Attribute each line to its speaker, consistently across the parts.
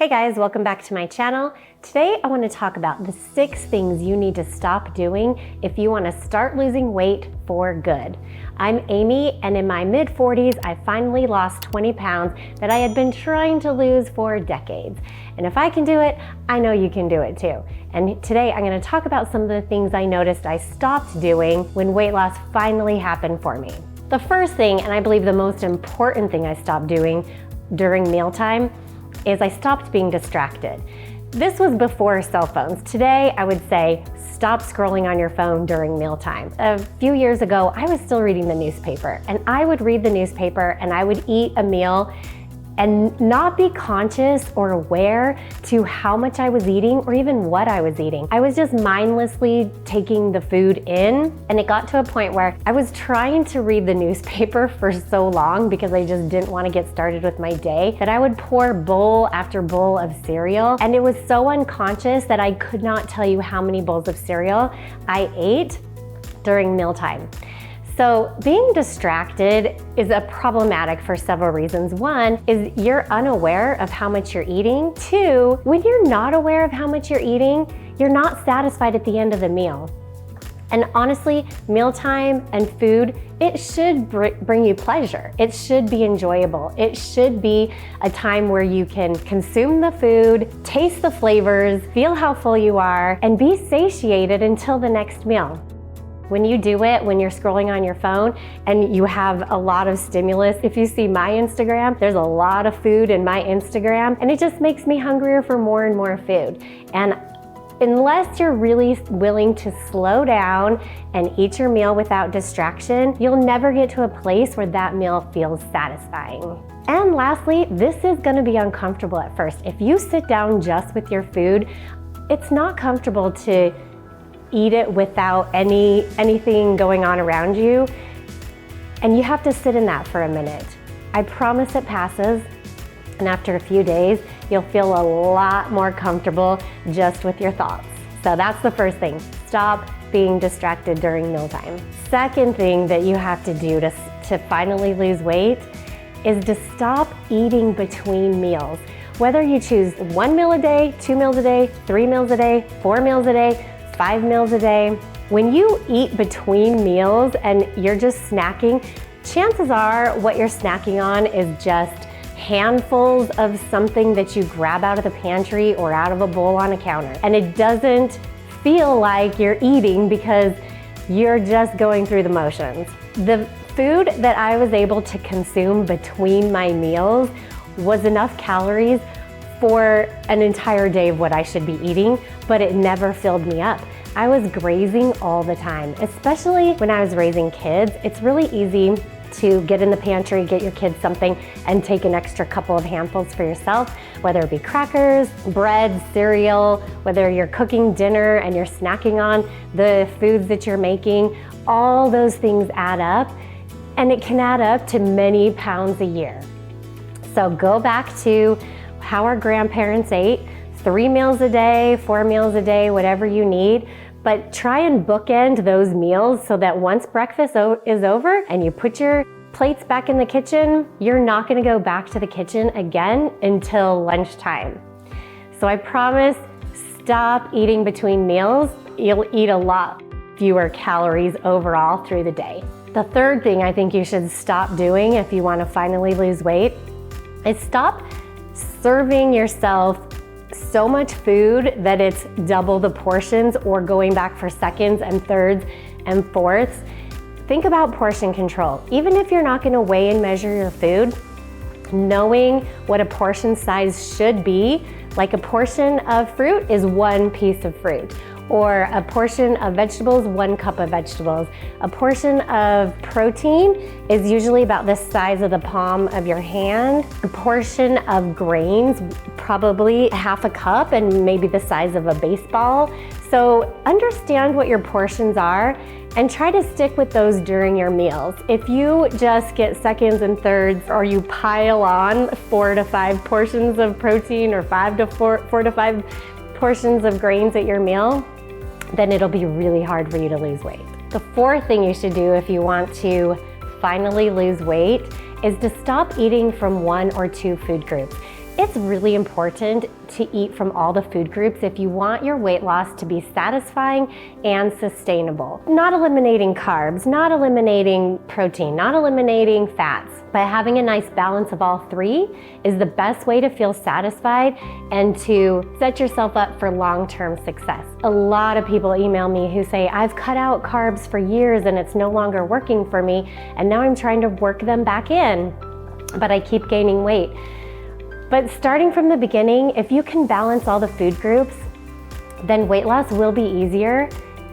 Speaker 1: Hey guys, welcome back to my channel. Today I want to talk about the 6 things you need to stop doing if you want to start losing weight for good. I'm Amy, and in my mid-40s, I finally lost 20 pounds that I had been trying to lose for decades. And if I can do it, I know you can do it too. And today I'm going to talk about some of the things I noticed I stopped doing when weight loss finally happened for me. The first thing, and I believe the most important thing I stopped doing during mealtime, is I stopped being distracted. This was before cell phones. Today, I would say stop scrolling on your phone during mealtime. A few years ago, I was still reading the newspaper, and I would read the newspaper and I would eat a meal and not be conscious or aware to how much I was eating or even what I was eating. I was just mindlessly taking the food in, and it got to a point where I was trying to read the newspaper for so long because I just didn't want to get started with my day that I would pour bowl after bowl of cereal, and it was so unconscious that I could not tell you how many bowls of cereal I ate during mealtime. So being distracted is problematic for several reasons. One is you're unaware of how much you're eating. 2, when you're not aware of how much you're eating, you're not satisfied at the end of the meal. And honestly, mealtime and food, it should bring you pleasure. It should be enjoyable. It should be a time where you can consume the food, taste the flavors, feel how full you are, and be satiated until the next meal. When you do it, when you're scrolling on your phone and you have a lot of stimulus, if you see my Instagram, there's a lot of food in my Instagram, and it just makes me hungrier for more and more food. And unless you're really willing to slow down and eat your meal without distraction, you'll never get to a place where that meal feels satisfying. And lastly, this is gonna be uncomfortable at first. If you sit down just with your food, it's not comfortable to eat it without anything going on around you, and you have to sit in that for a minute. I promise it passes, and after a few days, you'll feel a lot more comfortable just with your thoughts. So that's the first thing. Stop being distracted during mealtime. Second thing that you have to do to finally lose weight is to stop eating between meals. Whether you choose 1 meal a day, 2 meals a day, 3 meals a day, 4 meals a day, 5 meals a day. When you eat between meals and you're just snacking, chances are what you're snacking on is just handfuls of something that you grab out of the pantry or out of a bowl on a counter. And it doesn't feel like you're eating because you're just going through the motions. The food that I was able to consume between my meals was enough calories for an entire day of what I should be eating, but it never filled me up. I was grazing all the time, especially when I was raising kids. It's really easy to get in the pantry, get your kids something, and take an extra couple of handfuls for yourself, whether it be crackers, bread, cereal, whether you're cooking dinner and you're snacking on the foods that you're making. All those things add up, and it can add up to many pounds a year. So go back to how our grandparents ate, 3 meals a day, 4 meals a day, whatever you need, but try and bookend those meals so that once breakfast is over and you put your plates back in the kitchen, you're not gonna go back to the kitchen again until lunchtime. So I promise, stop eating between meals. You'll eat a lot fewer calories overall through the day. The third thing I think you should stop doing if you wanna finally lose weight is stop serving yourself so much food that it's double the portions or going back for seconds and thirds and fourths. Think about portion control. Even if you're not gonna weigh and measure your food, knowing what a portion size should be, like a portion of fruit is 1 piece of fruit, or a portion of vegetables, 1 cup of vegetables. A portion of protein is usually about the size of the palm of your hand. A portion of grains, probably half a cup and maybe the size of a baseball. So understand what your portions are and try to stick with those during your meals. If you just get seconds and thirds, or you pile on 4 to 5 portions of protein or 4 to 5 portions of grains at your meal, then it'll be really hard for you to lose weight. The fourth thing you should do if you want to finally lose weight is to stop eating from 1 or 2 food groups. it's really important to eat from all the food groups if you want your weight loss to be satisfying and sustainable. Not eliminating carbs, not eliminating protein, not eliminating fats, but having a nice balance of all three is the best way to feel satisfied and to set yourself up for long-term success. A lot of people email me who say, I've cut out carbs for years and it's no longer working for me, and now I'm trying to work them back in, but I keep gaining weight. But starting from the beginning, if you can balance all the food groups, then weight loss will be easier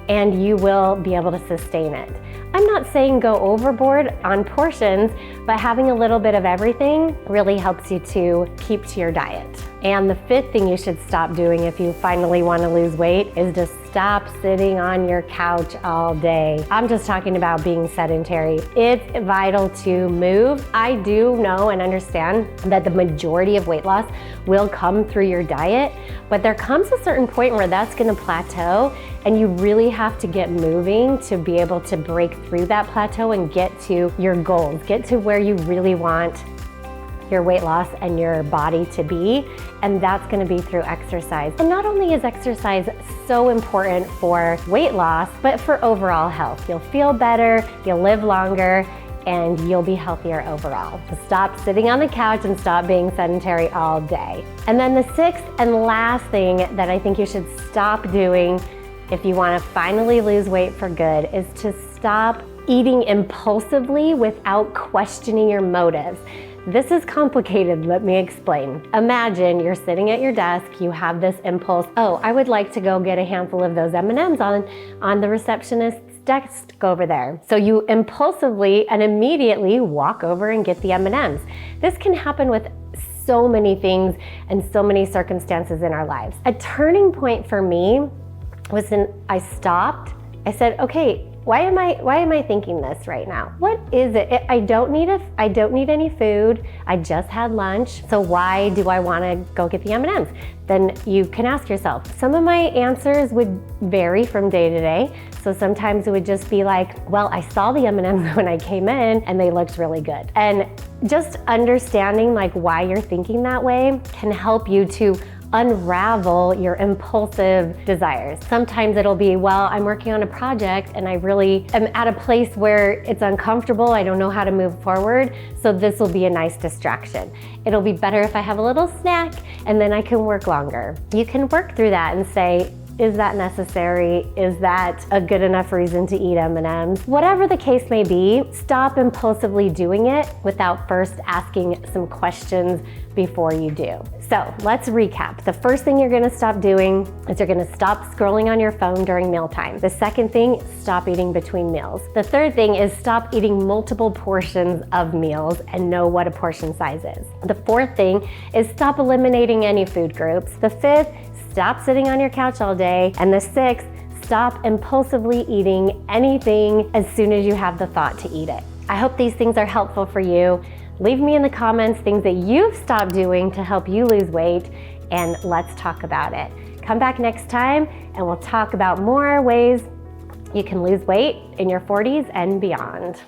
Speaker 1: and you will be able to sustain it. I'm not saying go overboard on portions, but having a little bit of everything really helps you to keep to your diet. And the fifth thing you should stop doing if you finally want to lose weight is to stop sitting on your couch all day. I'm just talking about being sedentary. It's vital to move. I do know and understand that the majority of weight loss will come through your diet, but there comes a certain point where that's going to plateau, and you really have to get moving to be able to break through that plateau and get to your goals, get to where you really want your weight loss and your body to be, and that's going to be through exercise. And not only is exercise so important for weight loss, but for overall health. You'll feel better, you'll live longer, and you'll be healthier overall. So stop sitting on the couch and stop being sedentary all day. And then the sixth and last thing that I think you should stop doing if you want to finally lose weight for good is to stop eating impulsively without questioning your motives. This is complicated, let me explain. Imagine you're sitting at your desk, you have this impulse, oh, I would like to go get a handful of those M&Ms on the receptionist's desk over there. So you impulsively and immediately walk over and get the M&Ms. This can happen with so many things and so many circumstances in our lives. A turning point for me was when I stopped. I said, okay, why am I thinking this right now? What is it? I don't need any food. I just had lunch. So why do I want to go get the M&Ms? Then you can ask yourself. Some of my answers would vary from day to day. So sometimes it would just be like, well, I saw the M&Ms when I came in and they looked really good. And just understanding like why you're thinking that way can help you to unravel your impulsive desires. Sometimes it'll be, well, I'm working on a project and I really am at a place where it's uncomfortable. I don't know how to move forward. So this will be a nice distraction. It'll be better if I have a little snack and then I can work longer. You can work through that and say, is that necessary? Is that a good enough reason to eat M&Ms? Whatever the case may be, stop impulsively doing it without first asking some questions before you do. So let's recap. The first thing you're gonna stop doing is you're gonna stop scrolling on your phone during mealtime. The second thing, stop eating between meals. The third thing is stop eating multiple portions of meals and know what a portion size is. The fourth thing is stop eliminating any food groups. The fifth, stop sitting on your couch all day. And the sixth, stop impulsively eating anything as soon as you have the thought to eat it. I hope these things are helpful for you. Leave me in the comments things that you've stopped doing to help you lose weight, and let's talk about it. Come back next time and we'll talk about more ways you can lose weight in your 40s and beyond.